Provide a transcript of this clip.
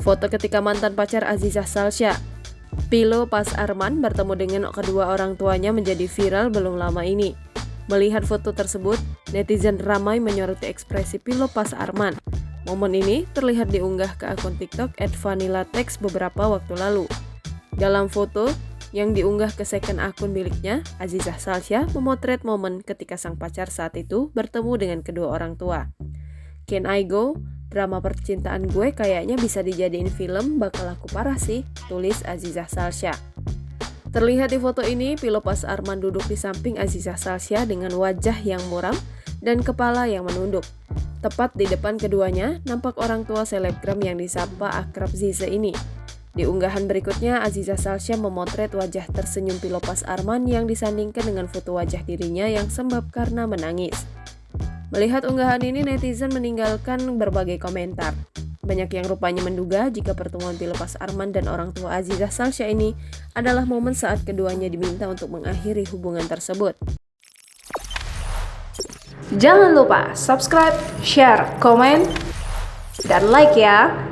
Foto ketika mantan pacar Azizah Salsya, Pilo Pas Arman bertemu dengan kedua orang tuanya menjadi viral belum lama ini. Melihat foto tersebut, netizen ramai menyoroti ekspresi Pilo Pas Arman. Momen ini terlihat diunggah ke akun TikTok @vanilla_text beberapa waktu lalu. Dalam foto yang diunggah ke second akun miliknya, Azizah Salsya memotret momen ketika sang pacar saat itu bertemu dengan kedua orang tua. "Can I go? Drama percintaan gue kayaknya bisa dijadiin film, bakal laku parah sih," tulis Azizah Salsya. Terlihat di foto ini, Pilo Pas Arman duduk di samping Azizah Salsya dengan wajah yang muram dan kepala yang menunduk. Tepat di depan keduanya, nampak orang tua selebgram yang disapa akrab Zize ini. Di unggahan berikutnya, Azizah Salsya memotret wajah tersenyum Pilo Pas Arman yang disandingkan dengan foto wajah dirinya yang sembab karena menangis. Melihat unggahan ini, netizen meninggalkan berbagai komentar. Banyak yang rupanya menduga jika pertemuan Pilo Pas Arman dan orang tua Azizah Salsya ini adalah momen saat keduanya diminta untuk mengakhiri hubungan tersebut. Jangan lupa subscribe, share, komen, dan like ya!